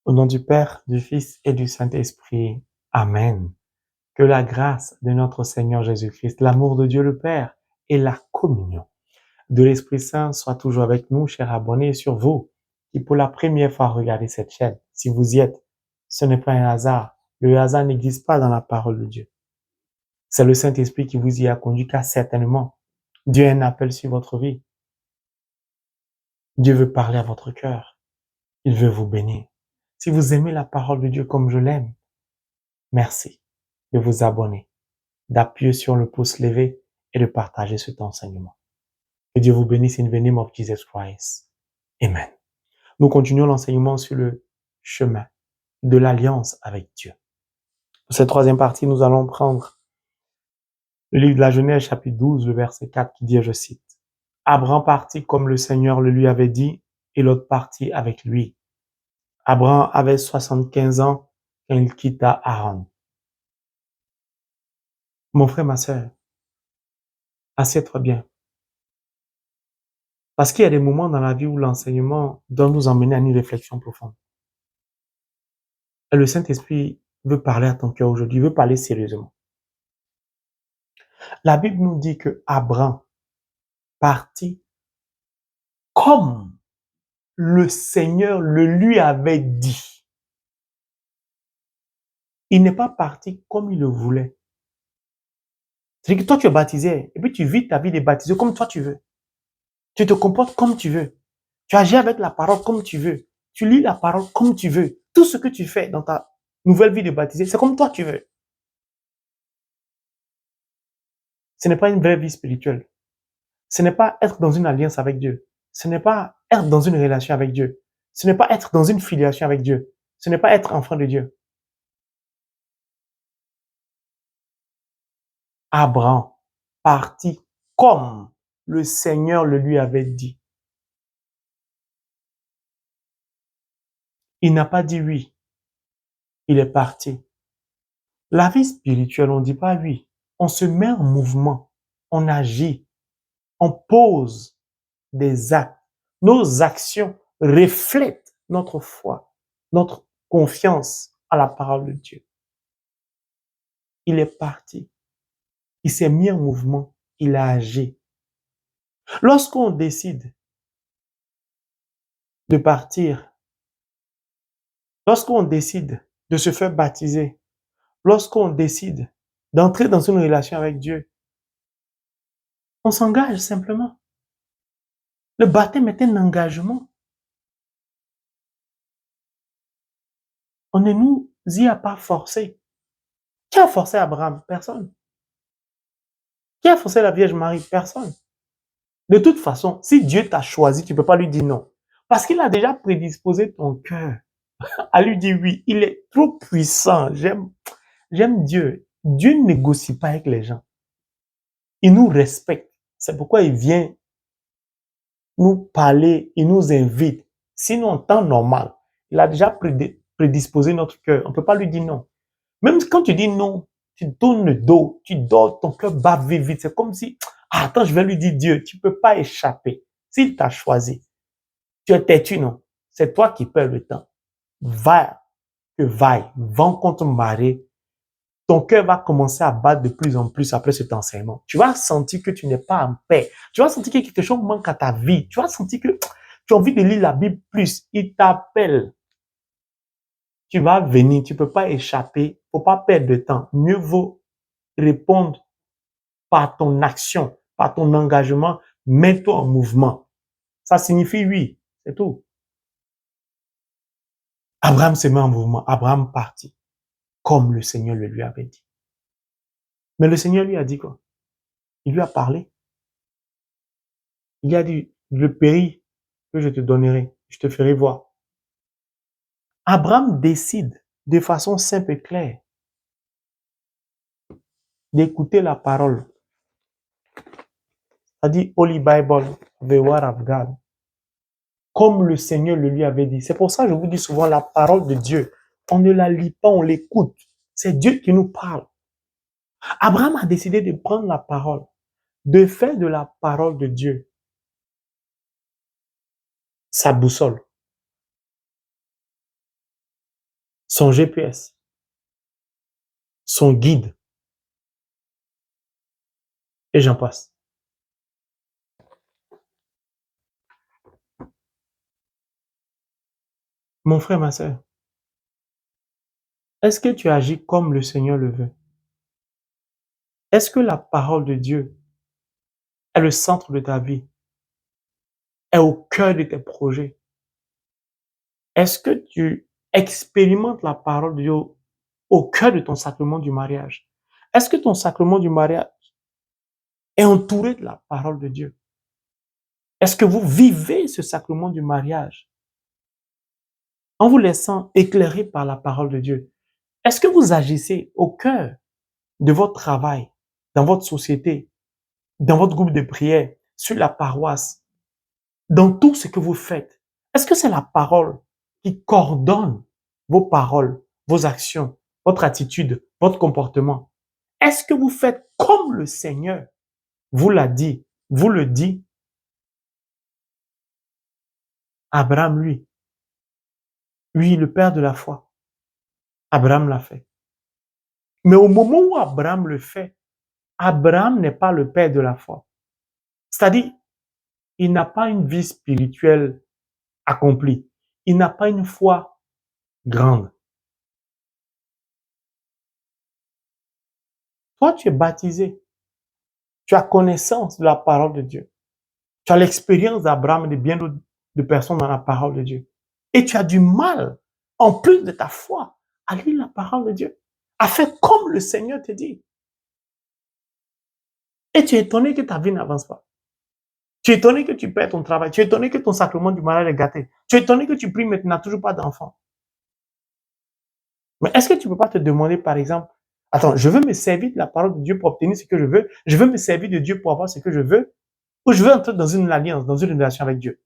Au nom du Père, du Fils et du Saint-Esprit. Amen. Que la grâce de notre Seigneur Jésus-Christ, l'amour de Dieu le Père et la communion de l'Esprit Saint soient toujours avec nous, chers abonnés, et sur vous qui pour la première fois regardez cette chaîne. Si vous y êtes, ce n'est pas un hasard. Le hasard n'existe pas dans la parole de Dieu. C'est le Saint-Esprit qui vous y a conduit, car certainement, Dieu a un appel sur votre vie. Dieu veut parler à votre cœur. Il veut vous bénir. Si vous aimez la parole de Dieu comme je l'aime, merci de vous abonner, d'appuyer sur le pouce levé et de partager cet enseignement. Que Dieu vous bénisse in the name of Jesus Christ. Amen. Nous continuons l'enseignement sur le chemin de l'alliance avec Dieu. Pour cette troisième partie, nous allons prendre le livre de la Genèse, chapitre 12, le verset 4, qui dit, je cite, « Abraham partit comme le Seigneur le lui avait dit, et l'autre partit avec lui. Abraham avait 75 ans quand il quitta Haran. » Mon frère, ma sœur, assieds-toi bien. Parce qu'il y a des moments dans la vie où l'enseignement doit nous emmener à une réflexion profonde. Et le Saint-Esprit veut parler à ton cœur aujourd'hui, veut parler sérieusement. La Bible nous dit que Abraham partit comme le Seigneur le lui avait dit. Il n'est pas parti comme il le voulait. C'est-à-dire que toi, tu es baptisé et puis tu vis ta vie de baptisé comme toi tu veux. Tu te comportes comme tu veux. Tu agis avec la parole comme tu veux. Tu lis la parole comme tu veux. Tout ce que tu fais dans ta nouvelle vie de baptisé, c'est comme toi tu veux. Ce n'est pas une vraie vie spirituelle. Ce n'est pas être dans une alliance avec Dieu. Ce n'est pas être dans une relation avec Dieu. Ce n'est pas être dans une filiation avec Dieu. Ce n'est pas être enfant de Dieu. Abraham partit comme le Seigneur le lui avait dit. Il n'a pas dit oui. Il est parti. La vie spirituelle, on ne dit pas oui. On se met en mouvement. On agit. On pose des actes. Nos actions reflètent notre foi, notre confiance à la parole de Dieu. Il est parti. Il s'est mis en mouvement. Il a agi. Lorsqu'on décide de partir, lorsqu'on décide de se faire baptiser, lorsqu'on décide d'entrer dans une relation avec Dieu, on s'engage simplement. Le baptême est un engagement. On ne nous y a pas forcé. Qui a forcé Abraham? Personne. Qui a forcé la Vierge Marie? Personne. De toute façon, si Dieu t'a choisi, tu ne peux pas lui dire non. Parce qu'il a déjà prédisposé ton cœur à lui dire oui. Il est trop puissant. J'aime Dieu. Dieu ne négocie pas avec les gens. Il nous respecte. C'est pourquoi il vient nous parler, il nous invite. Sinon, en temps normal, il a déjà prédisposé notre cœur. On ne peut pas lui dire non. Même quand tu dis non, tu tournes le dos, tu dors, ton cœur bat vite. C'est comme si, attends, je vais lui dire Dieu, tu ne peux pas échapper. S'il t'a choisi, tu es têtu, non? C'est toi qui perds le temps. Va, que vaille, vent contre marée. Ton cœur va commencer à battre de plus en plus après cet enseignement. Tu vas sentir que tu n'es pas en paix. Tu vas sentir que quelque chose manque à ta vie. Tu vas sentir que tu as envie de lire la Bible plus. Il t'appelle. Tu vas venir. Tu ne peux pas échapper. Faut pas perdre de temps. Mieux vaut répondre par ton action, par ton engagement. Mets-toi en mouvement. Ça signifie oui. C'est tout. Abraham se met en mouvement. Abraham partit. Comme le Seigneur le lui avait dit. Mais le Seigneur lui a dit quoi? Il lui a parlé. Il a dit, le pays que je te donnerai, je te ferai voir. Abraham décide de façon simple et claire d'écouter la parole. Ça dit Holy Bible, the word of God. Comme le Seigneur le lui avait dit. C'est pour ça que je vous dis souvent la parole de Dieu. On ne la lit pas, on l'écoute. C'est Dieu qui nous parle. Abraham a décidé de prendre la parole, de faire de la parole de Dieu sa boussole. son GPS, son guide, et j'en passe. Mon frère, ma sœur, est-ce que tu agis comme le Seigneur le veut? Est-ce que la parole de Dieu est le centre de ta vie, est au cœur de tes projets? Est-ce que tu expérimentes la parole de Dieu au cœur de ton sacrement du mariage? Est-ce que ton sacrement du mariage est entouré de la parole de Dieu? Est-ce que vous vivez ce sacrement du mariage en vous laissant éclairer par la parole de Dieu? Est-ce que vous agissez au cœur de votre travail, dans votre société, dans votre groupe de prière, sur la paroisse, dans tout ce que vous faites? Est-ce que c'est la parole qui coordonne vos paroles, vos actions, votre attitude, votre comportement? Est-ce que vous faites comme le Seigneur vous l'a dit, vous le dit? Abraham, lui, le père de la foi, Abraham l'a fait. Mais au moment où Abraham le fait, Abraham n'est pas le père de la foi. C'est-à-dire, il n'a pas une vie spirituelle accomplie. Il n'a pas une foi grande. Toi, tu es baptisé. Tu as connaissance de la parole de Dieu. Tu as l'expérience d'Abraham et de bien d'autres de personnes dans la parole de Dieu. Et tu as du mal, en plus de ta foi, à lire la parole de Dieu, à faire comme le Seigneur te dit. Et tu es étonné que ta vie n'avance pas. Tu es étonné que tu perds ton travail. Tu es étonné que ton sacrement du mariage est gâté. Tu es étonné que tu pries mais tu n'as toujours pas d'enfant. Mais est-ce que tu ne peux pas te demander, par exemple, attends, je veux me servir de la parole de Dieu pour obtenir ce que je veux. Je veux me servir de Dieu pour avoir ce que je veux. Ou je veux entrer dans une alliance, dans une relation avec Dieu.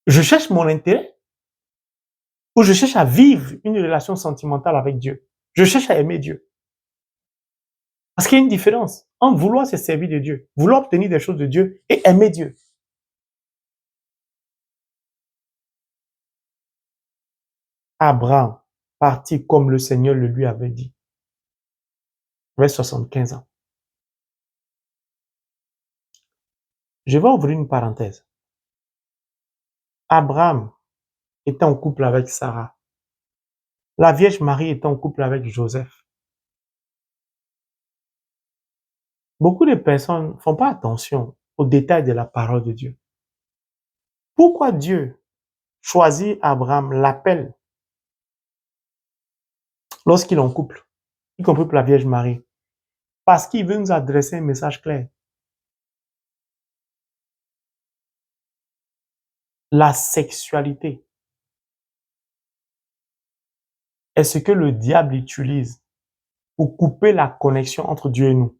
Je cherche mon intérêt ou je cherche à vivre une relation sentimentale avec Dieu. Je cherche à aimer Dieu. Parce qu'il y a une différence entre vouloir se servir de Dieu, vouloir obtenir des choses de Dieu et aimer Dieu. Abraham partit comme le Seigneur le lui avait dit. Il avait 75 ans. Je vais ouvrir une parenthèse. Abraham était en couple avec Sarah. La Vierge Marie était en couple avec Joseph. Beaucoup de personnes ne font pas attention aux détails de la parole de Dieu. Pourquoi Dieu choisit Abraham, l'appelle lorsqu'il est en couple, y compris pour la Vierge Marie? Parce qu'il veut nous adresser un message clair. La sexualité est ce que le diable utilise pour couper la connexion entre Dieu et nous.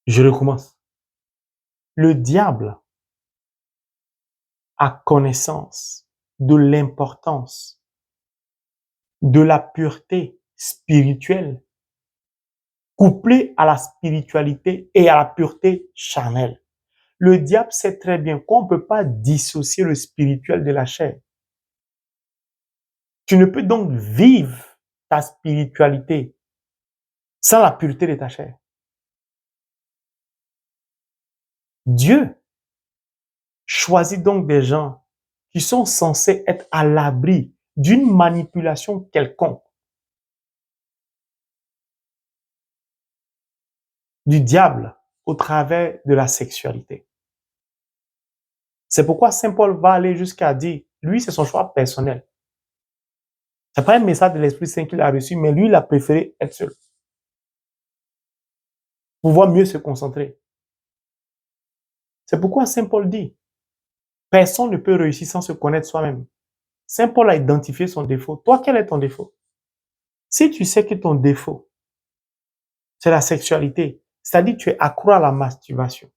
Je recommence. Le diable a connaissance de l'importance de la pureté spirituelle couplée à la spiritualité et à la pureté charnelle. Le diable sait très bien qu'on ne peut pas dissocier le spirituel de la chair. Tu ne peux donc vivre ta spiritualité sans la pureté de ta chair. Dieu choisit donc des gens qui sont censés être à l'abri d'une manipulation quelconque du diable au travers de la sexualité. C'est pourquoi Saint Paul va aller jusqu'à dire, lui, c'est son choix personnel. Ce n'est pas un message de l'Esprit Saint qu'il a reçu, mais lui, il a préféré être seul. Pour pouvoir mieux se concentrer. C'est pourquoi Saint Paul dit, personne ne peut réussir sans se connaître soi-même. Saint Paul a identifié son défaut. Toi, quel est ton défaut? Si tu sais que ton défaut, c'est la sexualité, c'est-à-dire que tu es accro à la masturbation.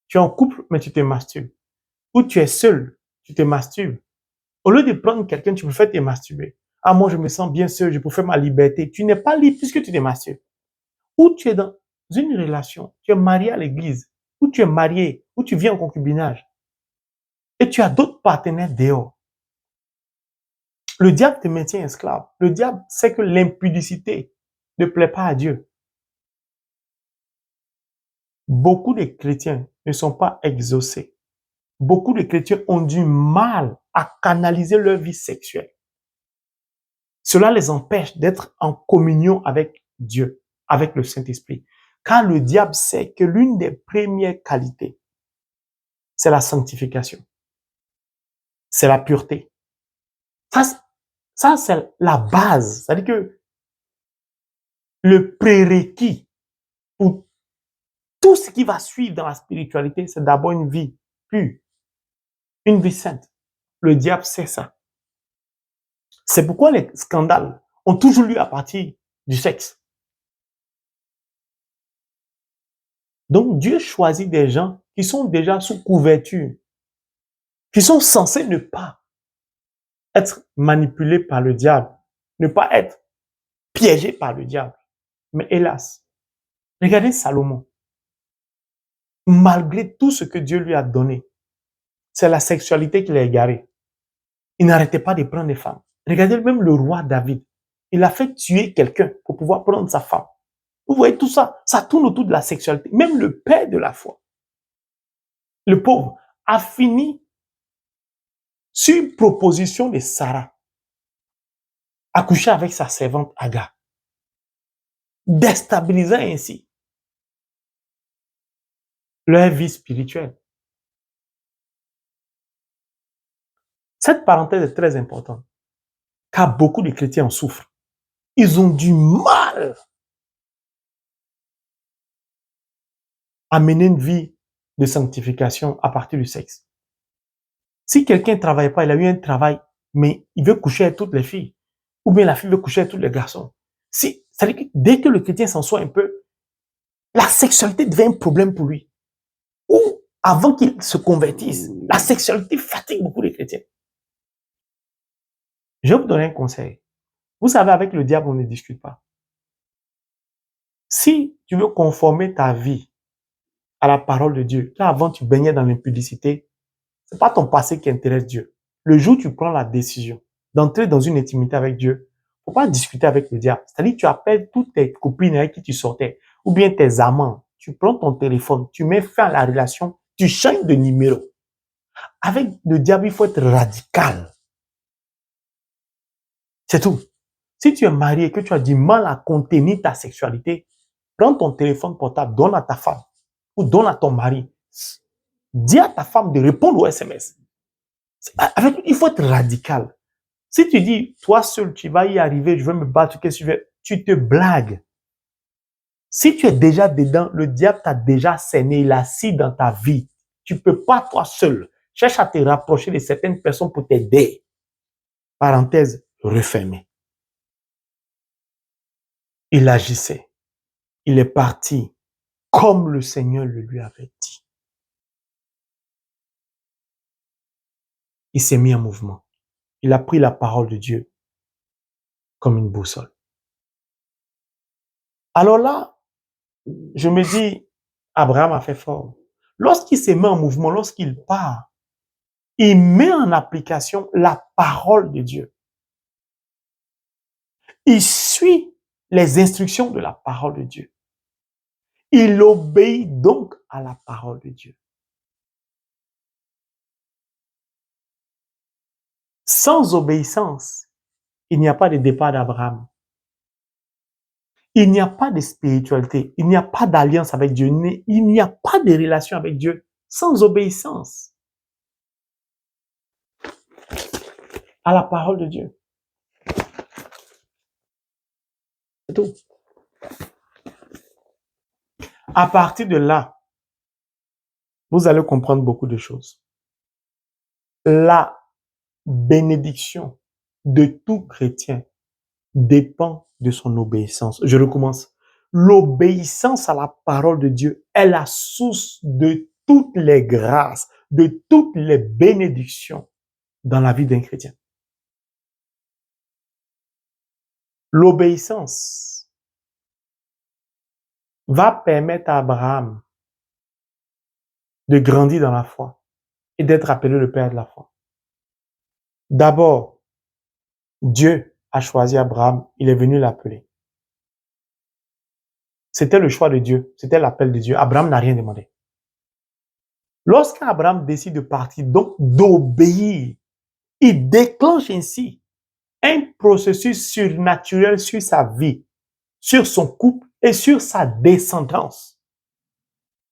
Tu es en couple, mais tu te masturbes. Ou tu es seul, tu te masturbes. Au lieu de prendre quelqu'un, tu préfères te masturber. Ah, moi, je me sens bien seul, je préfère ma liberté. Tu n'es pas libre puisque tu te masturbes. Ou tu es dans une relation, tu es marié à l'église, ou tu es marié, ou tu vis en concubinage. et tu as d'autres partenaires dehors. Le diable te maintient esclave. Le diable sait que l'impudicité ne plaît pas à Dieu. Beaucoup de chrétiens ne sont pas exaucés. Beaucoup de chrétiens ont du mal à canaliser leur vie sexuelle. Cela les empêche d'être en communion avec Dieu, avec le Saint-Esprit. Car le diable sait que l'une des premières qualités, c'est la sanctification. C'est la pureté. Ça c'est la base. C'est-à-dire que le prérequis pour tout ce qui va suivre dans la spiritualité, c'est d'abord une vie pure, une vie sainte. Le diable sait ça. C'est pourquoi les scandales ont toujours lieu à partir du sexe. Donc Dieu choisit des gens qui sont déjà sous couverture, qui sont censés ne pas être manipulés par le diable, ne pas être piégés par le diable. Mais hélas, regardez Salomon. Malgré tout ce que Dieu lui a donné, c'est la sexualité qui l'a égaré. Il n'arrêtait pas de prendre des femmes. Regardez même le roi David. Il a fait tuer quelqu'un pour pouvoir prendre sa femme. Vous voyez tout ça, ça tourne autour de la sexualité. Même le père de la foi, le pauvre, a fini sur proposition de Sarah à coucher avec sa servante Agar, déstabilisant ainsi leur vie spirituelle. Cette parenthèse est très importante, car beaucoup de chrétiens en souffrent. Ils ont du mal à mener une vie de sanctification à partir du sexe. Si quelqu'un ne travaille pas, il a eu un travail, mais il veut coucher avec toutes les filles, ou bien la fille veut coucher avec tous les garçons. C'est-à-dire que dès que le chrétien s'en sort un peu, la sexualité devient un problème pour lui. Ou avant qu'il se convertisse, la sexualité fatigue beaucoup les chrétiens. Je vais vous donner un conseil. Vous savez, avec le diable, on ne discute pas. Si tu veux conformer ta vie à la parole de Dieu, là avant tu baignais dans l'impudicité, c'est pas ton passé qui intéresse Dieu. Le jour où tu prends la décision d'entrer dans une intimité avec Dieu, faut pas discuter avec le diable. C'est-à-dire que tu appelles toutes tes copines avec qui tu sortais, ou bien tes amants, tu prends ton téléphone, tu mets fin à la relation, tu changes de numéro. Avec le diable, il faut être radical. C'est tout. Si tu es marié et que tu as du mal à contenir ta sexualité, prends ton téléphone portable, donne à ta femme ou donne à ton mari. Dis à ta femme de répondre aux SMS. Il faut être radical. Si tu dis, toi seul, tu vas y arriver, je vais me battre, qu'est-ce que tu veux, tu te blagues. Si tu es déjà dedans, le diable t'a déjà cerné, il a assis dans ta vie. Tu ne peux pas toi seul. Cherche à te rapprocher de certaines personnes pour t'aider. Parenthèse refermée. Il agissait. Il est parti comme le Seigneur le lui avait dit. Il s'est mis en mouvement. Il a pris la parole de Dieu comme une boussole. Alors là, je me dis, Abraham a fait fort. Lorsqu'il se met en mouvement, lorsqu'il part, il met en application la parole de Dieu. Il suit les instructions de la parole de Dieu. Il obéit donc à la parole de Dieu. Sans obéissance, il n'y a pas de départ d'Abraham. Il n'y a pas de spiritualité, il n'y a pas d'alliance avec Dieu, il n'y a pas de relation avec Dieu sans obéissance à la parole de Dieu. C'est tout. À partir de là, vous allez comprendre beaucoup de choses. La bénédiction de tout chrétien dépend de son obéissance. Je recommence. L'obéissance à la parole de Dieu est la source de toutes les grâces, de toutes les bénédictions dans la vie d'un chrétien. L'obéissance va permettre à Abraham de grandir dans la foi. et d'être appelé le père de la foi. D'abord, Dieu a choisi Abraham, il est venu l'appeler. C'était le choix de Dieu, c'était l'appel de Dieu. Abraham n'a rien demandé. Lorsqu'Abraham décide de partir, donc d'obéir, il déclenche ainsi un processus surnaturel sur sa vie, sur son couple et sur sa descendance.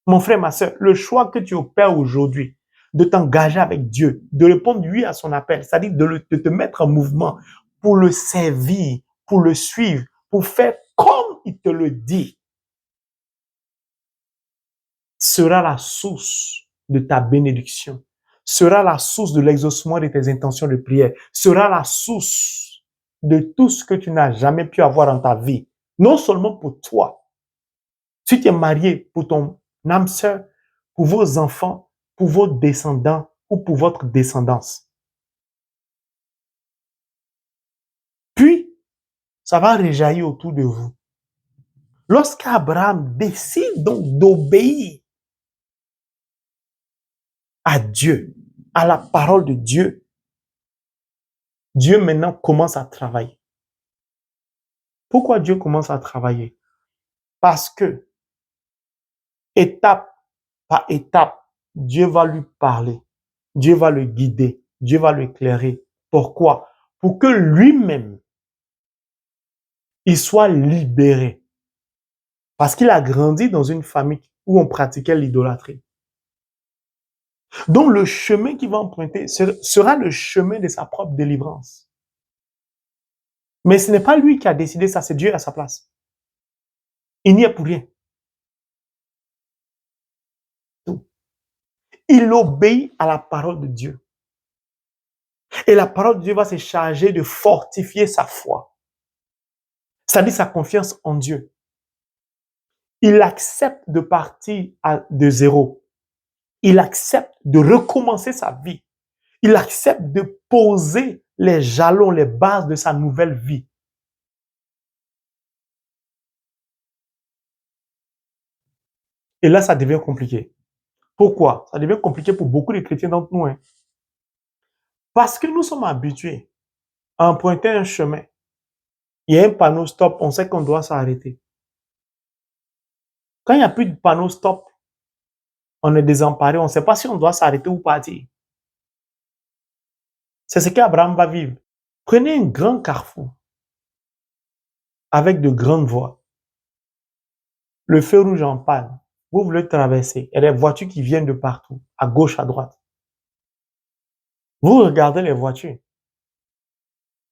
Mon frère, ma soeur, le choix que tu opères aujourd'hui, de t'engager avec Dieu, de répondre oui à son appel, c'est-à-dire de te mettre en mouvement pour le servir, pour le suivre, pour faire comme il te le dit, sera la source de ta bénédiction, sera la source de l'exaucement de tes intentions de prière, sera la source de tout ce que tu n'as jamais pu avoir dans ta vie, non seulement pour toi. Si tu es marié, pour ton âme sœur, pour vos enfants, pour vos descendants ou pour votre descendance. Puis, ça va réjaillir autour de vous. Lorsqu'Abraham décide donc d'obéir à Dieu, à la parole de Dieu, Dieu maintenant commence à travailler. Pourquoi Dieu commence à travailler? Parce que, étape par étape, Dieu va lui parler, Dieu va le guider, Dieu va l'éclairer. Pourquoi? Pour que lui-même, il soit libéré. Parce qu'il a grandi dans une famille où on pratiquait l'idolâtrie. Donc le chemin qu'il va emprunter sera le chemin de sa propre délivrance. Mais ce n'est pas lui qui a décidé ça, c'est Dieu à sa place. Il n'y est pour rien. Il obéit à la parole de Dieu. Et la parole de Dieu va se charger de fortifier sa foi. C'est-à-dire sa confiance en Dieu. Il accepte de partir de zéro. Il accepte de recommencer sa vie. Il accepte de poser les jalons, les bases de sa nouvelle vie. Et là, ça devient compliqué. Pourquoi? Ça devient compliqué pour beaucoup de chrétiens d'entre nous. Parce que nous sommes habitués à emprunter un chemin. Il y a un panneau stop, on sait qu'on doit s'arrêter. Quand il n'y a plus de panneau stop, on est désemparé, on ne sait pas si on doit s'arrêter ou partir. C'est ce qu'Abraham va vivre. Prenez un grand carrefour avec de grandes voies. Le feu rouge en panne. Vous voulez traverser. Il y a des voitures qui viennent de partout, à gauche, à droite. Vous regardez les voitures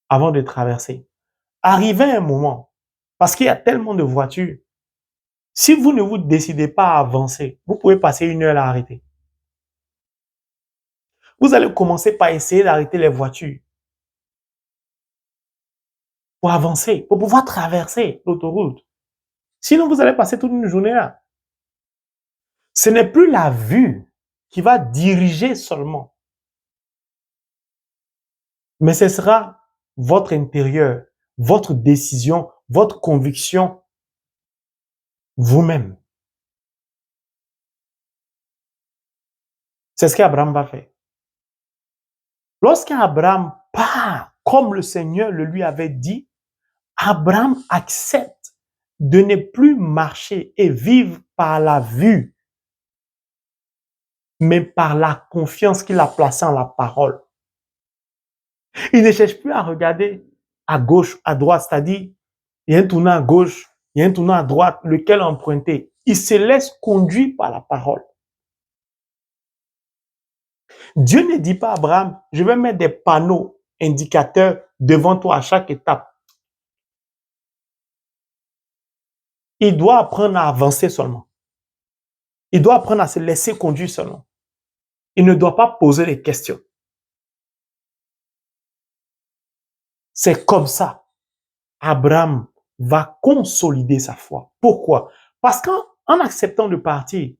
avant de traverser. Arrivez à un moment, parce qu'il y a tellement de voitures, si vous ne vous décidez pas à avancer, vous pouvez passer 1 heure à arrêter. Vous allez commencer par essayer d'arrêter les voitures pour avancer, pour pouvoir traverser l'autoroute. Sinon, vous allez passer toute une journée là. Ce n'est plus la vue qui va diriger seulement, mais ce sera votre intérieur, votre décision, votre conviction, vous-même. C'est ce qu'Abraham va faire. Lorsqu'Abraham part, comme le Seigneur le lui avait dit, Abraham accepte de ne plus marcher et vivre par la vue, mais par la confiance qu'il a placée en la parole. Il ne cherche plus à regarder à gauche, à droite, c'est-à-dire, il y a un tournant à gauche, il y a un tournant à droite, lequel emprunter. Il se laisse conduire par la parole. Dieu ne dit pas à Abraham, je vais mettre des panneaux indicateurs devant toi à chaque étape. Il doit apprendre à avancer seulement. Il doit apprendre à se laisser conduire seulement. Il ne doit pas poser des questions. C'est comme ça. Abraham va consolider sa foi. Pourquoi? Parce qu'en acceptant de partir,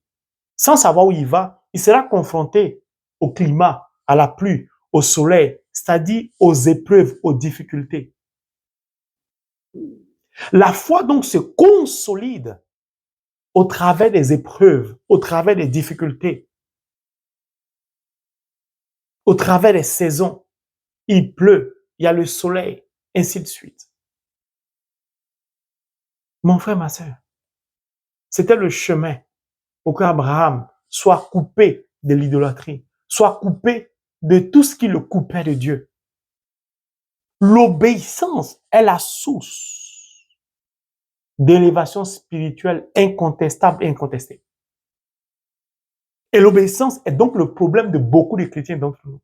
sans savoir où il va, il sera confronté au climat, à la pluie, au soleil, c'est-à-dire aux épreuves, aux difficultés. La foi donc se consolide au travers des épreuves, au travers des difficultés. Au travers des saisons, il pleut, il y a le soleil, ainsi de suite. Mon frère, ma soeur, c'était le chemin pour qu'Abraham soit coupé de l'idolâtrie, soit coupé de tout ce qui le coupait de Dieu. L'obéissance est la source d'élévation spirituelle incontestable et incontestée. Et l'obéissance est donc le problème de beaucoup de chrétiens d'entre nous.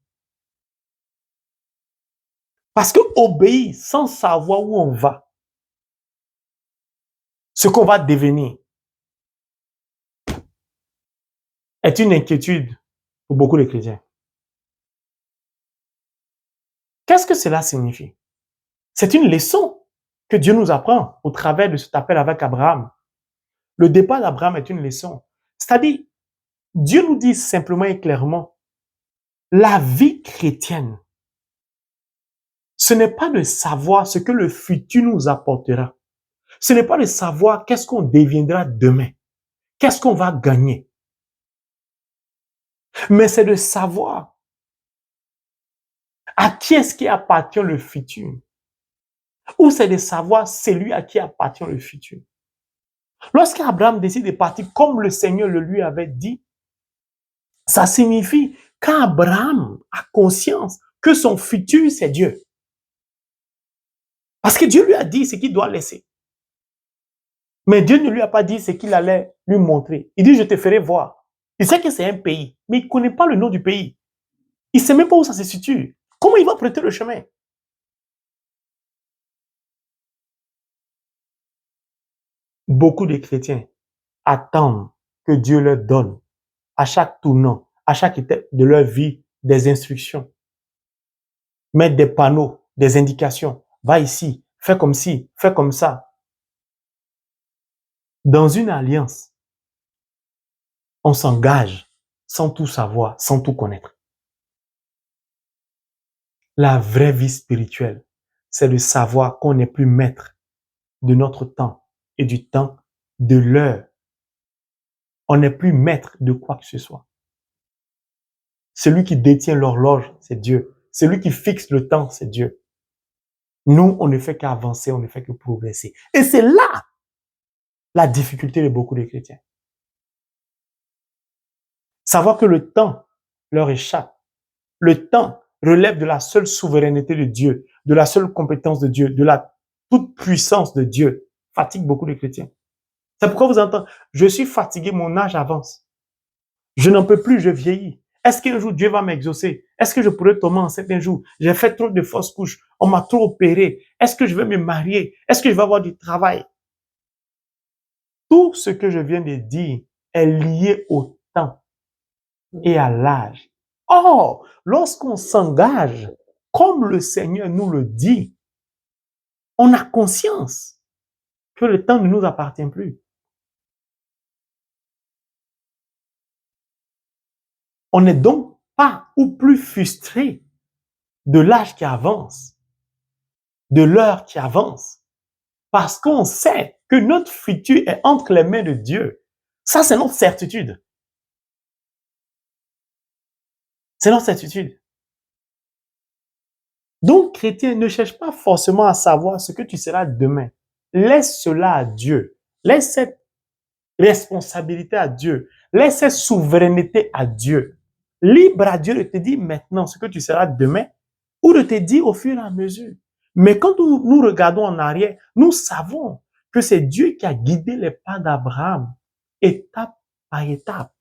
Parce que obéir sans savoir où on va, ce qu'on va devenir, est une inquiétude pour beaucoup de chrétiens. Qu'est-ce que cela signifie? C'est une leçon que Dieu nous apprend au travers de cet appel avec Abraham. Le départ d'Abraham est une leçon. C'est-à-dire, Dieu nous dit simplement et clairement, la vie chrétienne, ce n'est pas de savoir ce que le futur nous apportera. Ce n'est pas de savoir qu'est-ce qu'on deviendra demain. Qu'est-ce qu'on va gagner. Mais c'est de savoir à qui est-ce qui appartient le futur. Ou c'est de savoir celui à qui appartient le futur. Lorsqu'Abraham décide de partir comme le Seigneur le lui avait dit, ça signifie qu'Abraham a conscience que son futur, c'est Dieu. Parce que Dieu lui a dit ce qu'il doit laisser. Mais Dieu ne lui a pas dit ce qu'il allait lui montrer. Il dit, je te ferai voir. Il sait que c'est un pays, mais il ne connaît pas le nom du pays. Il ne sait même pas où ça se situe. Comment il va prêter le chemin? Beaucoup de chrétiens attendent que Dieu leur donne à chaque tournant, à chaque étape de leur vie, des instructions. Mettre des panneaux, des indications. Va ici, fais comme ci, fais comme ça. Dans une alliance, on s'engage sans tout savoir, sans tout connaître. La vraie vie spirituelle, c'est de savoir qu'on n'est plus maître de notre temps et du temps de l'heure. On n'est plus maître de quoi que ce soit. Celui qui détient l'horloge, c'est Dieu. Celui qui fixe le temps, c'est Dieu. Nous, on ne fait qu'avancer, on ne fait que progresser. Et c'est là la difficulté de beaucoup de chrétiens. Savoir que le temps leur échappe. Le temps relève de la seule souveraineté de Dieu, de la seule compétence de Dieu, de la toute puissance de Dieu, fatigue beaucoup de chrétiens. C'est pourquoi vous entendez, je suis fatigué, mon âge avance. Je n'en peux plus, je vieillis. Est-ce qu'un jour Dieu va m'exaucer? Est-ce que je pourrai tomber enceinte un jour? J'ai fait trop de fausses couches. On m'a trop opéré. Est-ce que je vais me marier? Est-ce que je vais avoir du travail? Tout ce que je viens de dire est lié au temps et à l'âge. Or, lorsqu'on s'engage, comme le Seigneur nous le dit, on a conscience que le temps ne nous appartient plus. On n'est donc pas ou plus frustré de l'âge qui avance, de l'heure qui avance, parce qu'on sait que notre futur est entre les mains de Dieu. Ça, c'est notre certitude. C'est notre certitude. Donc, chrétien, ne cherche pas forcément à savoir ce que tu seras demain. Laisse cela à Dieu. Laisse cette responsabilité à Dieu. Laisse cette souveraineté à Dieu. Libre à Dieu de te dire maintenant ce que tu seras demain ou de te dire au fur et à mesure. Mais quand nous regardons en arrière, nous savons que c'est Dieu qui a guidé les pas d'Abraham, étape par étape.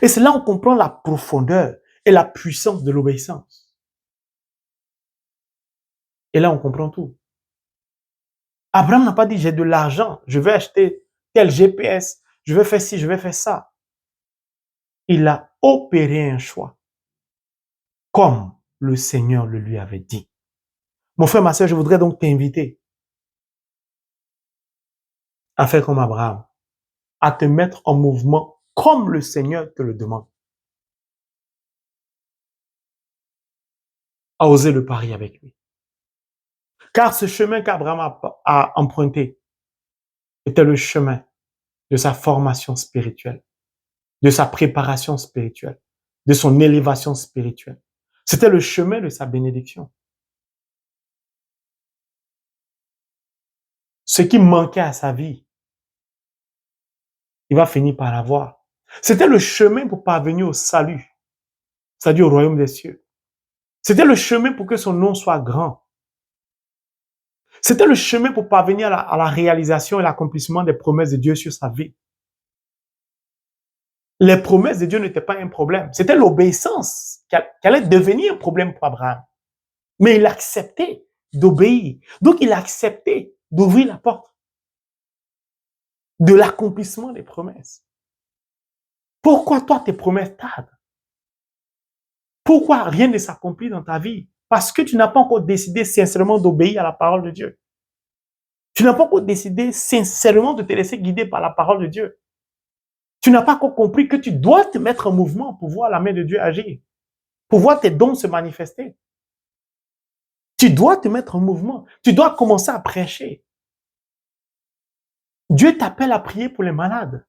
Et c'est là où on comprend la profondeur et la puissance de l'obéissance. Et là, on comprend tout. Abraham n'a pas dit, j'ai de l'argent, je vais acheter tel GPS, je vais faire ci, je vais faire ça. Il a opéré un choix, comme le Seigneur le lui avait dit. Mon frère, ma soeur, je voudrais donc t'inviter à faire comme Abraham, à te mettre en mouvement comme le Seigneur te le demande. À oser le pari avec lui. Car ce chemin qu'Abraham a emprunté était le chemin de sa formation spirituelle, de sa préparation spirituelle, de son élévation spirituelle. C'était le chemin de sa bénédiction. Ce qui manquait à sa vie, il va finir par l'avoir. C'était le chemin pour parvenir au salut, c'est-à-dire au royaume des cieux. C'était le chemin pour que son nom soit grand. C'était le chemin pour parvenir à la réalisation et l'accomplissement des promesses de Dieu sur sa vie. Les promesses de Dieu n'étaient pas un problème. C'était l'obéissance qui allait devenir un problème pour Abraham. Mais il acceptait d'obéir. Donc, il acceptait d'ouvrir la porte de l'accomplissement des promesses. Pourquoi toi, tes promesses tardent? Pourquoi rien ne s'accomplit dans ta vie? Parce que tu n'as pas encore décidé sincèrement d'obéir à la parole de Dieu. Tu n'as pas encore décidé sincèrement de te laisser guider par la parole de Dieu. Tu n'as pas encore compris que tu dois te mettre en mouvement pour voir la main de Dieu agir, pour voir tes dons se manifester. Tu dois te mettre en mouvement. Tu dois commencer à prêcher. Dieu t'appelle à prier pour les malades.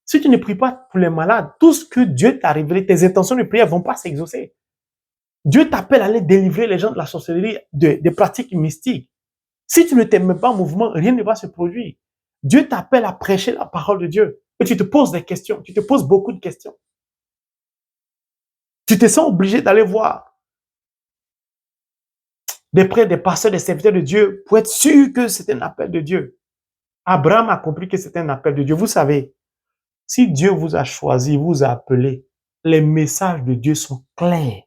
Si tu ne pries pas pour les malades, tout ce que Dieu t'a révélé, tes intentions de prière ne vont pas s'exaucer. Dieu t'appelle à aller délivrer les gens de la sorcellerie, des pratiques mystiques. Si tu ne te mets pas en mouvement, rien ne va se produire. Dieu t'appelle à prêcher la parole de Dieu. Et tu te poses des questions. Tu te poses beaucoup de questions. Tu te sens obligé d'aller voir des prêtres, des pasteurs, des serviteurs de Dieu pour être sûr que c'est un appel de Dieu. Abraham a compris que c'était un appel de Dieu. Vous savez, si Dieu vous a choisi, vous a appelé, les messages de Dieu sont clairs.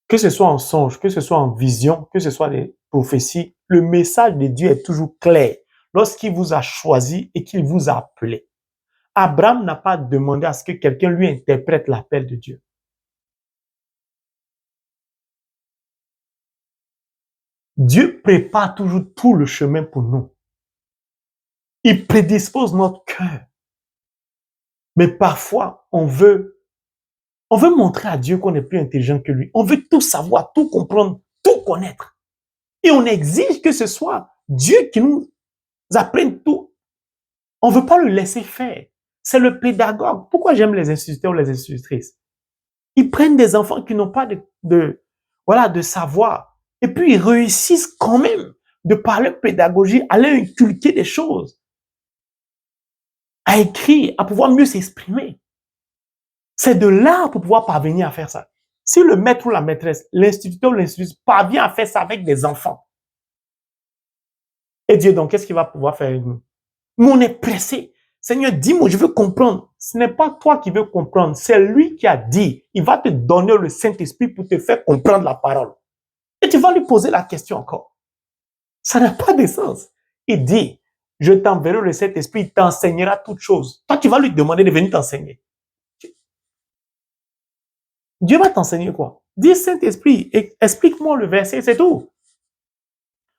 Que ce soit en songe, que ce soit en vision, que ce soit des prophéties, le message de Dieu est toujours clair lorsqu'il vous a choisi et qu'il vous a appelé. Abraham n'a pas demandé à ce que quelqu'un lui interprète l'appel de Dieu. Dieu prépare toujours tout le chemin pour nous. Il prédispose notre cœur. Mais parfois, on veut montrer à Dieu qu'on est plus intelligent que lui. On veut tout savoir, tout comprendre, tout connaître. Et on exige que ce soit Dieu qui nous apprenne tout. On ne veut pas le laisser faire. C'est le pédagogue. Pourquoi j'aime les instituteurs ou les institutrices? Ils prennent des enfants qui n'ont pas de savoir. Et puis, ils réussissent quand même de parler pédagogie, à leur inculquer des choses, à écrire, à pouvoir mieux s'exprimer. C'est de l'art pour pouvoir parvenir à faire ça. Si le maître ou la maîtresse, l'instituteur ou l'institutrice parvient à faire ça avec des enfants, et Dieu, donc, qu'est-ce qu'il va pouvoir faire avec nous? Nous, on est pressé. Seigneur, dis-moi, je veux comprendre. Ce n'est pas toi qui veux comprendre, c'est lui qui a dit. Il va te donner le Saint-Esprit pour te faire comprendre la parole. Et tu vas lui poser la question encore. Ça n'a pas de sens. Il dit, je t'enverrai le Saint-Esprit, il t'enseignera toutes choses. Toi, tu vas lui demander de venir t'enseigner. Dieu va t'enseigner quoi? Dis Saint-Esprit, explique-moi le verset, c'est tout.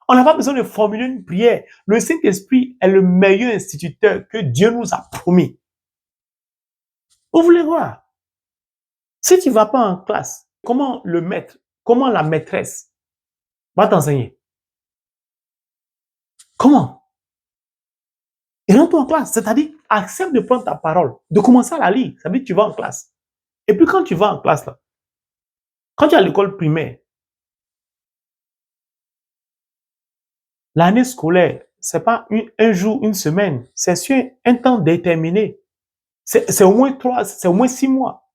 On n'a pas besoin de formuler une prière. Le Saint-Esprit est le meilleur instituteur que Dieu nous a promis. Vous voulez voir? Si tu ne vas pas en classe, comment le maître, comment la maîtresse va t'enseigner? Comment? Et rentre en classe, c'est-à-dire accepte de prendre ta parole, de commencer à la lire. Ça veut dire que tu vas en classe. Et puis quand tu vas en classe, là, quand tu es à l'école primaire, l'année scolaire, c'est pas un jour, une semaine, c'est sur un temps déterminé. C'est au moins 6 mois.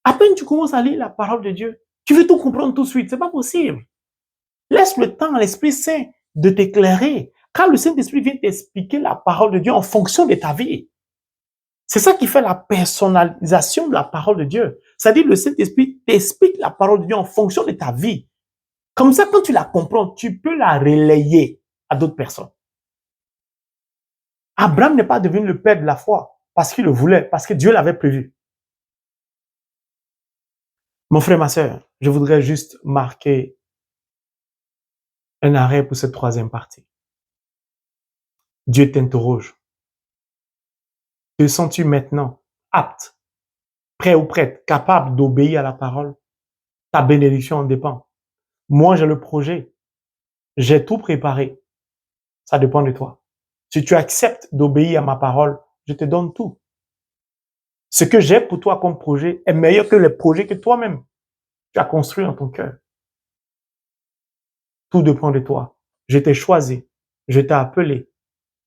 À peine tu commences à lire la parole de Dieu, tu veux tout comprendre tout de suite. C'est pas possible. Laisse le temps à l'Esprit Saint de t'éclairer. Quand le Saint-Esprit vient t'expliquer la parole de Dieu en fonction de ta vie. C'est ça qui fait la personnalisation de la parole de Dieu. C'est-à-dire le Saint-Esprit t'explique la parole de Dieu en fonction de ta vie. Comme ça, quand tu la comprends, tu peux la relayer à d'autres personnes. Abraham n'est pas devenu le père de la foi parce qu'il le voulait, parce que Dieu l'avait prévu. Mon frère, ma sœur, je voudrais juste marquer un arrêt pour cette troisième partie. Dieu t'interroge. Te sens-tu maintenant apte, prêt ou prête, capable d'obéir à la parole? Ta bénédiction en dépend. Moi, j'ai le projet. J'ai tout préparé. Ça dépend de toi. Si tu acceptes d'obéir à ma parole, je te donne tout. Ce que j'ai pour toi comme projet est meilleur que les projets que toi-même tu as construits en ton cœur. Tout dépend de toi. Je t'ai choisi, je t'ai appelé,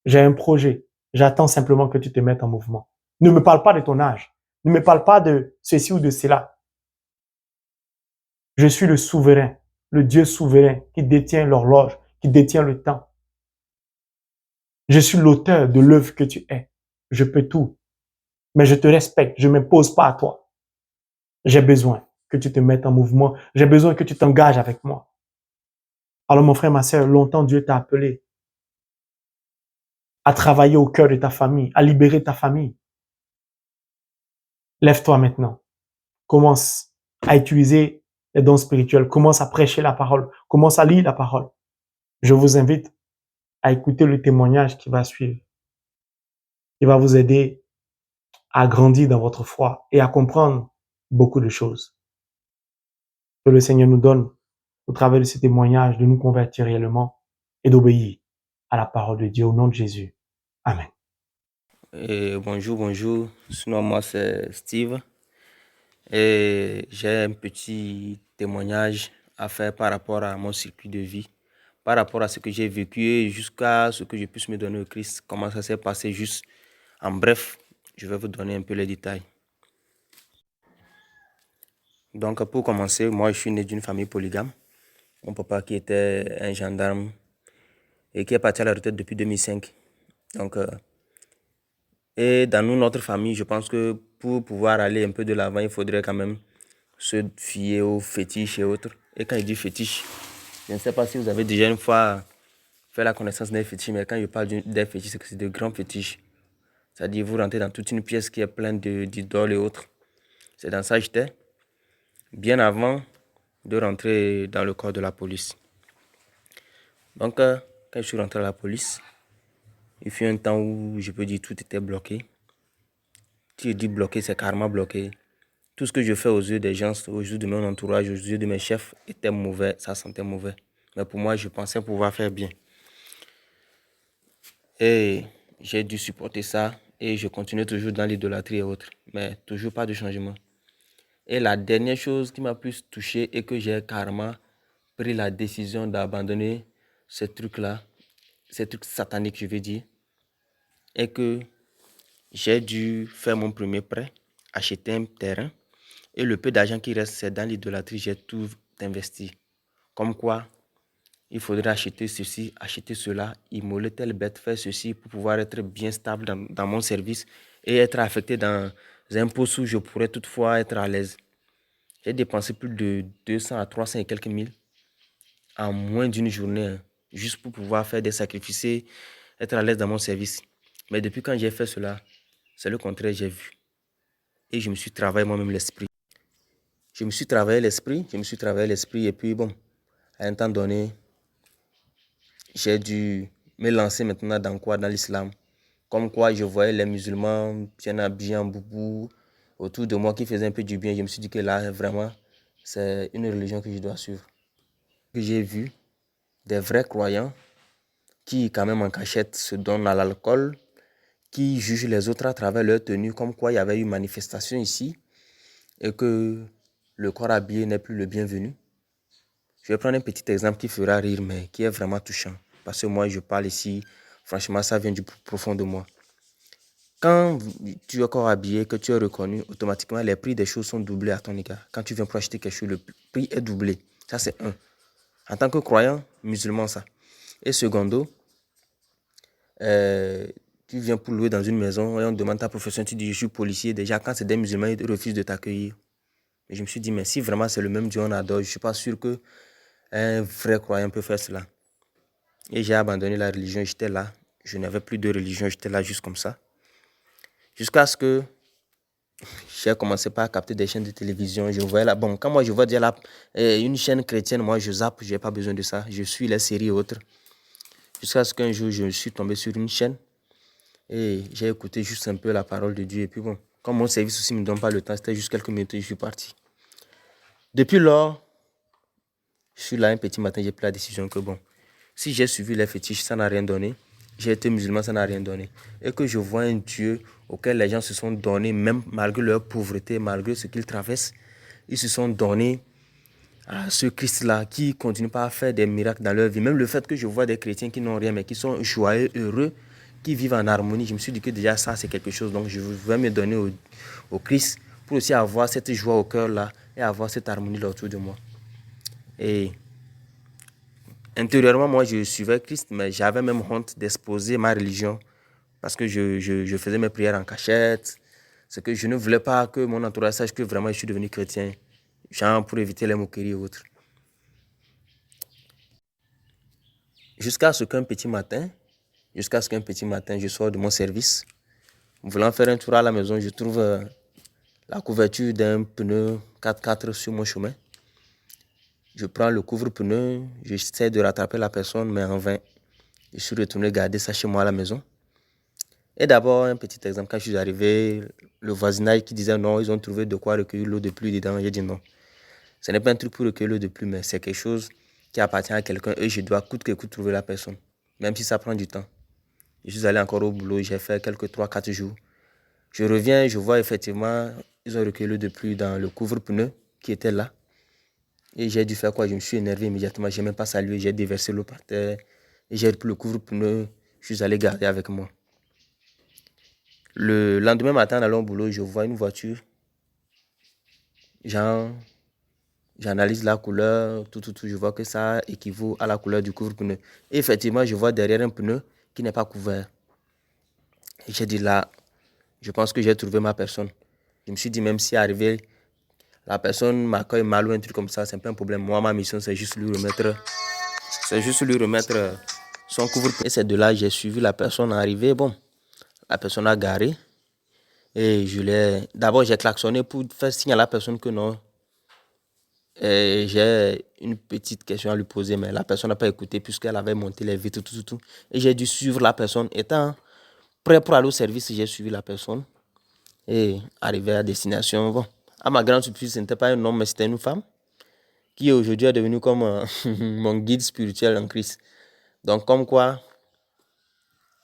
j'ai un projet. J'attends simplement que tu te mettes en mouvement. Ne me parle pas de ton âge. Ne me parle pas de ceci ou de cela. Je suis le souverain, le Dieu souverain qui détient l'horloge, qui détient le temps. Je suis l'auteur de l'œuvre que tu es. Je peux tout. Mais je te respecte. Je ne m'impose pas à toi. J'ai besoin que tu te mettes en mouvement. J'ai besoin que tu t'engages avec moi. Alors mon frère, ma sœur, longtemps Dieu t'a appelé à travailler au cœur de ta famille, à libérer ta famille. Lève-toi maintenant. Commence à utiliser les dons spirituels. Commence à prêcher la parole. Commence à lire la parole. Je vous invite à écouter le témoignage qui va suivre, qui va vous aider à grandir dans votre foi et à comprendre beaucoup de choses. Que le Seigneur nous donne, au travers de ces témoignages, de nous convertir réellement et d'obéir à la parole de Dieu au nom de Jésus. Amen. Bonjour. Sinon, moi, c'est Steve. Et j'ai un petit témoignage à faire par rapport à mon circuit de vie, par rapport à ce que j'ai vécu et jusqu'à ce que je puisse me donner au Christ. Comment ça s'est passé juste en bref. Je vais vous donner un peu les détails. Donc, pour commencer, moi, je suis né d'une famille polygame. Mon papa qui était un gendarme et qui est parti à la retraite depuis 2005. Donc, et dans notre famille, je pense que pour pouvoir aller un peu de l'avant, il faudrait quand même se fier aux fétiches et autres. Et quand je dis fétiche, je ne sais pas si vous avez déjà une fois fait la connaissance des fétiches, mais quand je parle des fétiches, c'est que c'est de grands fétiches. C'est-à-dire vous rentrez dans toute une pièce qui est pleine d'idoles et autres. C'est dans ça que j'étais, bien avant de rentrer dans le corps de la police. Donc, quand je suis rentré à la police, il fut un temps où je peux dire tout était bloqué. Si je dis bloqué, c'est carrément bloqué. Tout ce que je fais aux yeux des gens, aux yeux de mon entourage, aux yeux de mes chefs, était mauvais, ça sentait mauvais. Mais pour moi, je pensais pouvoir faire bien. Et j'ai dû supporter ça et je continue toujours dans l'idolâtrie et autres. Mais toujours pas de changement. Et la dernière chose qui m'a plus touché et que j'ai carrément pris la décision d'abandonner ces trucs-là, ces trucs sataniques, je veux dire, est que j'ai dû faire mon premier prêt, acheter un terrain. Et le peu d'argent qui reste, c'est dans l'idolâtrie, j'ai tout investi. Comme quoi, il faudrait acheter ceci, acheter cela, immoler telle bête, faire ceci pour pouvoir être bien stable dans mon service et être affecté dans un poste où je pourrais toutefois être à l'aise. J'ai dépensé plus de 200 à 300 et quelques mille en moins d'une journée, hein, juste pour pouvoir faire des sacrifices et être à l'aise dans mon service. Mais depuis quand j'ai fait cela, c'est le contraire, j'ai vu. Et je me suis travaillé moi-même l'esprit. Je me suis travaillé l'esprit et puis bon, à un temps donné, j'ai dû me lancer maintenant dans quoi? Dans l'islam. Comme quoi je voyais les musulmans bien habillés en boubou autour de moi qui faisaient un peu du bien. Je me suis dit que là, vraiment, c'est une religion que je dois suivre. J'ai vu des vrais croyants qui, quand même en cachette, se donnent à l'alcool, qui jugent les autres à travers leur tenue, comme quoi il y avait eu manifestation ici et que le corps habillé n'est plus le bienvenu. Je vais prendre un petit exemple qui fera rire, mais qui est vraiment touchant. Parce que moi, je parle ici, franchement, ça vient du profond de moi. Quand tu es corps habillé, que tu es reconnu, automatiquement, les prix des choses sont doublés à ton égard. Quand tu viens pour acheter quelque chose, le prix est doublé. Ça, c'est un. En tant que croyant, musulman, ça. Et secondo, tu viens pour louer dans une maison et on demande ta profession, tu dis je suis policier. Déjà, quand c'est des musulmans, ils refusent de t'accueillir. Et je me suis dit, mais si vraiment c'est le même Dieu on adore, je ne suis pas sûr qu'un vrai croyant peut faire cela. Et j'ai abandonné la religion, j'étais là. Je n'avais plus de religion, j'étais là juste comme ça. Jusqu'à ce que j'ai commencé par capter des chaînes de télévision. Je voyais là, bon, quand moi je vois déjà là, une chaîne chrétienne, moi je zappe, je n'ai pas besoin de ça. Je suis les séries et autres. Jusqu'à ce qu'un jour, je suis tombé sur une chaîne et j'ai écouté juste un peu la parole de Dieu. Et puis bon, comme mon service aussi ne me donne pas le temps, c'était juste quelques minutes et je suis parti. Depuis lors, je suis là un petit matin, j'ai pris la décision que bon, si j'ai suivi les fétiches, ça n'a rien donné. J'ai été musulman, ça n'a rien donné. Et que je vois un Dieu auquel les gens se sont donnés, même malgré leur pauvreté, malgré ce qu'ils traversent, ils se sont donnés à ce Christ-là qui continue pas à faire des miracles dans leur vie. Même le fait que je vois des chrétiens qui n'ont rien, mais qui sont joyeux, heureux, qui vivent en harmonie, je me suis dit que déjà ça, c'est quelque chose. Donc je vais me donner au Christ pour aussi avoir cette joie au cœur-là et avoir cette harmonie-là autour de moi. Et intérieurement, moi, je suivais Christ, mais j'avais même honte d'exposer ma religion parce que je faisais mes prières en cachette. C'est que je ne voulais pas que mon entourage sache que vraiment je suis devenu chrétien, genre pour éviter les moqueries et autres. Jusqu'à ce qu'un petit matin, je sors de mon service, voulant faire un tour à la maison, je trouve la couverture d'un pneu 4x4 sur mon chemin. Je prends le couvre-pneu, j'essaie de rattraper la personne, mais en vain. Je suis retourné garder ça chez moi à la maison. Et d'abord, un petit exemple, quand je suis arrivé, le voisinage qui disait non, ils ont trouvé de quoi recueillir l'eau de pluie dedans. J'ai dit non. Ce n'est pas un truc pour recueillir l'eau de pluie, mais c'est quelque chose qui appartient à quelqu'un et je dois coûte que coûte trouver la personne, même si ça prend du temps. Je suis allé encore au boulot, j'ai fait quelques 3-4 jours. Je reviens, je vois effectivement, ils ont recueilli l'eau de pluie dans le couvre-pneu qui était là. Et j'ai dû faire quoi? Je me suis énervé immédiatement, je n'ai même pas salué, j'ai déversé l'eau par terre. Et j'ai pris le couvre-pneu, je suis allé garder avec moi. Le lendemain matin, en allant au boulot, je vois une voiture. J'analyse la couleur, tout. Je vois que ça équivaut à la couleur du couvre-pneu. Et effectivement, je vois derrière un pneu qui n'est pas couvert. Et j'ai dit là, je pense que j'ai trouvé ma personne. Je me suis dit, même si arrivé, la personne m'accueille mal ou un truc comme ça, c'est pas un problème. Moi, ma mission, c'est juste lui remettre son couvre-pneu. Et c'est de là que j'ai suivi la personne arriver. Bon, la personne a garé. Et d'abord, j'ai klaxonné pour faire signe à la personne que non. Et j'ai une petite question à lui poser, mais la personne n'a pas écouté puisqu'elle avait monté les vitres, tout. Et j'ai dû suivre la personne. Étant prêt pour aller au service, j'ai suivi la personne. Et arrivé à destination, bon, à ma grande surprise, ce n'était pas un homme, mais c'était une femme qui aujourd'hui est devenue comme mon guide spirituel en Christ. Donc, comme quoi,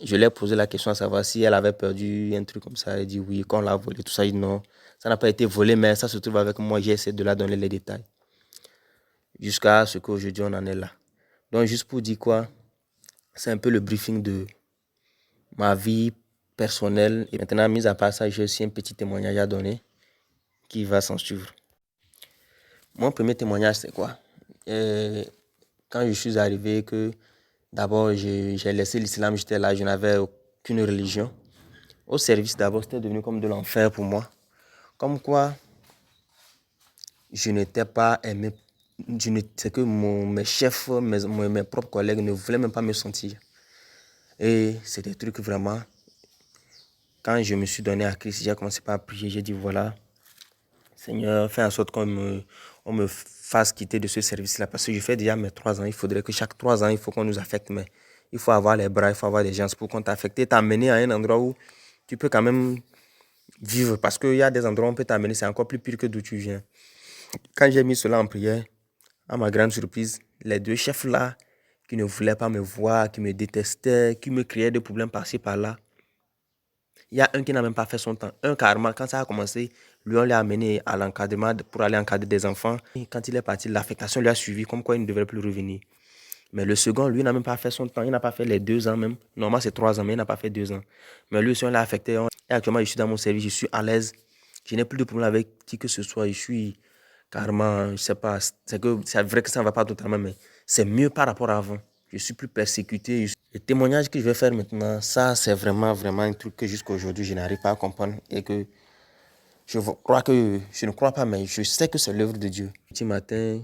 je lui ai posé la question à savoir si elle avait perdu un truc comme ça. Elle dit oui, qu'on l'a volé, tout ça. Il dit non, ça n'a pas été volé, mais ça se trouve avec moi. J'ai essayé de la donner les détails. Jusqu'à ce qu'aujourd'hui, on en est là. Donc, juste pour dire quoi, c'est un peu le briefing de ma vie personnelle. Et maintenant, mis à part ça, j'ai aussi un petit témoignage à donner qui va s'en suivre. Mon premier témoignage, c'est quoi? Quand je suis arrivé, que d'abord, j'ai laissé l'islam, j'étais là, je n'avais aucune religion. Au service, d'abord, c'était devenu comme de l'enfer pour moi. Comme quoi, je n'étais pas aimé. C'est que mes chefs, mes propres collègues ne voulaient même pas me sentir. Et c'est des trucs vraiment. Quand je me suis donné à Christ, j'ai commencé par prier. J'ai dit voilà, Seigneur, fais en sorte qu'on me fasse quitter de ce service-là. Parce que je fais déjà mes 3 ans. Il faudrait que chaque 3 ans, il faut qu'on nous affecte. Mais il faut avoir les bras, il faut avoir des gens pour qu'on t'affecte et t'amener à un endroit où tu peux quand même vivre. Parce qu'il y a des endroits où on peut t'amener, c'est encore plus pire que d'où tu viens. Quand j'ai mis cela en prière, à ma grande surprise, les 2 chefs-là, qui ne voulaient pas me voir, qui me détestaient, qui me créaient des problèmes par-ci, par-là, il y a un qui n'a même pas fait son temps. Un carrément, quand ça a commencé, lui, on l'a amené à l'encadrement pour aller encadrer des enfants. Et quand il est parti, l'affectation lui a suivi, comme quoi il ne devrait plus revenir. Mais le second, lui, n'a même pas fait son temps. Il n'a pas fait les 2 ans même. Normalement, c'est 3 ans, mais il n'a pas fait 2 ans. Mais lui aussi, on l'a affecté. Et actuellement, je suis dans mon service, je suis à l'aise. Je n'ai plus de problème avec qui que ce soit. Je suis carrément, je ne sais pas, c'est vrai que ça ne va pas totalement, mais c'est mieux par rapport à avant. Je suis plus persécuté. Le témoignage que je vais faire maintenant, ça, c'est vraiment un truc que jusqu'à aujourd'hui, je n'arrive pas à comprendre et que je ne crois pas, mais je sais que c'est l'œuvre de Dieu. Petit matin,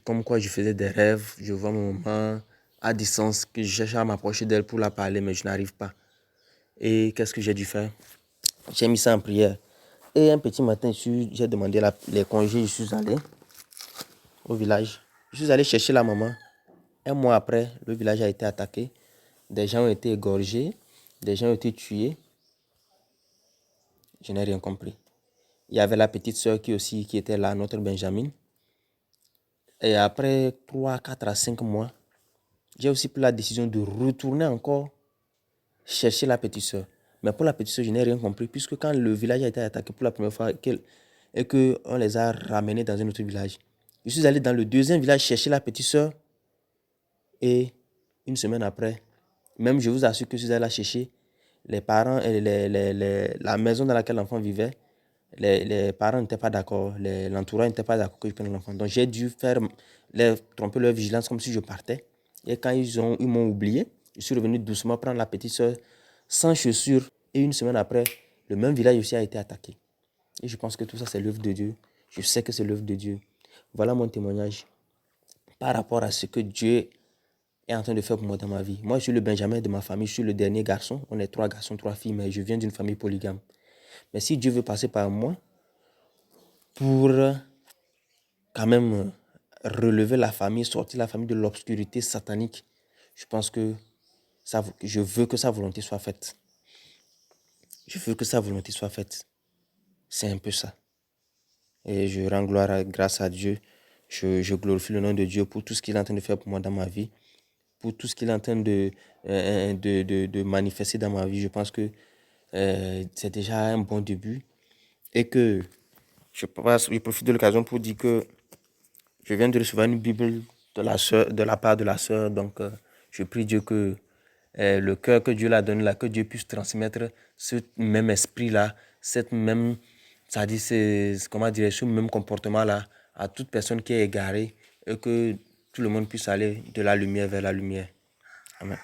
comme quoi je faisais des rêves, je vois mon maman à distance, que je cherche à m'approcher d'elle pour la parler, mais je n'arrive pas. Et qu'est-ce que j'ai dû faire? J'ai mis ça en prière. Et un petit matin, j'ai demandé les congés, je suis allé au village. Je suis allé chercher la maman. Un mois après, le village a été attaqué. Des gens ont été égorgés, des gens ont été tués. Je n'ai rien compris. Il y avait la petite sœur qui était là, notre Benjamin. Et après 3, 4 à 5 mois, j'ai aussi pris la décision de retourner encore chercher la petite sœur. Mais pour la petite sœur, je n'ai rien compris, puisque quand le village a été attaqué pour la première fois et qu'on les a ramenés dans un autre village, je suis allé dans le deuxième village chercher la petite sœur et une semaine après, même je vous assure que je suis allé la chercher, les parents et la maison dans laquelle l'enfant vivait, les parents n'étaient pas d'accord, l'entourage n'était pas d'accord que je prenne l'enfant. Donc j'ai dû tromper leur vigilance comme si je partais. Et quand ils m'ont oublié, je suis revenu doucement prendre la petite soeur sans chaussures. Et une semaine après, le même village aussi a été attaqué. Et je pense que tout ça, c'est l'œuvre de Dieu. Je sais que c'est l'œuvre de Dieu. Voilà mon témoignage par rapport à ce que Dieu est en train de faire pour moi dans ma vie. Moi, je suis le Benjamin de ma famille. Je suis le dernier garçon. On est 3 garçons, 3 filles, mais je viens d'une famille polygame. Mais si Dieu veut passer par moi pour quand même relever la famille, sortir la famille de l'obscurité satanique, je pense que je veux que sa volonté soit faite. Je veux que sa volonté soit faite. C'est un peu ça. Et je rends grâce à Dieu. Je glorifie le nom de Dieu pour tout ce qu'il est en train de faire pour moi dans ma vie, pour tout ce qu'il est en train de manifester dans ma vie. Je pense que c'est déjà un bon début et que je profite de l'occasion pour dire que je viens de recevoir une Bible de la part de la sœur. Donc, je prie Dieu que le cœur que Dieu l'a donné là, que Dieu puisse transmettre ce même esprit-là, cette même, ça dit, comment dire, ce même comportement-là à toute personne qui est égarée et que tout le monde puisse aller de la lumière vers la lumière. Amen.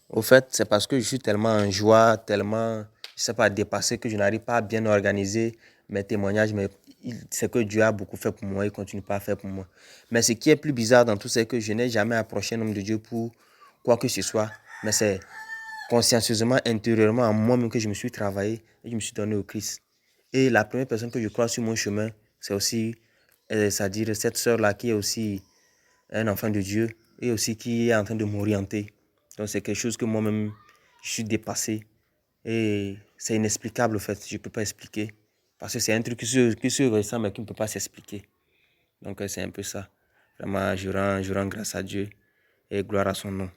Au fait, c'est parce que je suis tellement en joie, tellement, je sais pas, dépassé que je n'arrive pas à bien organiser mes témoignages, mais c'est que Dieu a beaucoup fait pour moi et continue pas à faire pour moi. Mais ce qui est plus bizarre dans tout, c'est que je n'ai jamais approché un homme de Dieu pour quoi que ce soit, mais c'est consciencieusement, intérieurement, en moi-même que je me suis travaillé et je me suis donné au Christ. Et la première personne que je crois sur mon chemin, c'est aussi, c'est-à-dire cette sœur-là qui est aussi un enfant de Dieu et aussi qui est en train de m'orienter. Donc c'est quelque chose que moi-même, je suis dépassé. Et c'est inexplicable, en fait. Je ne peux pas expliquer. Parce que c'est un truc qui se ressent, mais qui ne peut pas s'expliquer. Donc c'est un peu ça. Vraiment, je rends grâce à Dieu et gloire à son nom.